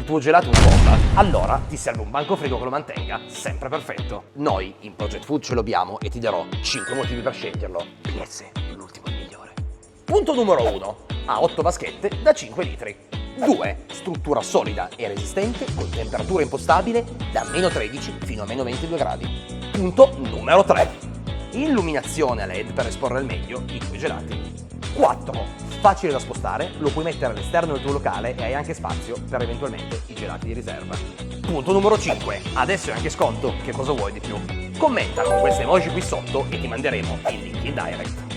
il tuo gelato una bomba, allora ti serve un banco frigo che lo mantenga sempre perfetto. Noi in Project Food ce l'abbiamo e ti darò 5 motivi per sceglierlo. PS, l'ultimo è il migliore. Punto numero 1. Ha 8 vaschette da 5 litri. 2. Struttura solida e resistente con temperatura impostabile da meno 13 fino a meno 22 gradi. Punto numero 3. Illuminazione a LED per esporre al meglio i tuoi gelati. 4. Facile da spostare, lo puoi mettere all'esterno del tuo locale e hai anche spazio per eventualmente i gelati di riserva. Punto numero 5. Adesso è anche sconto, che cosa vuoi di più? Commenta con queste emoji qui sotto e ti manderemo il link in direct.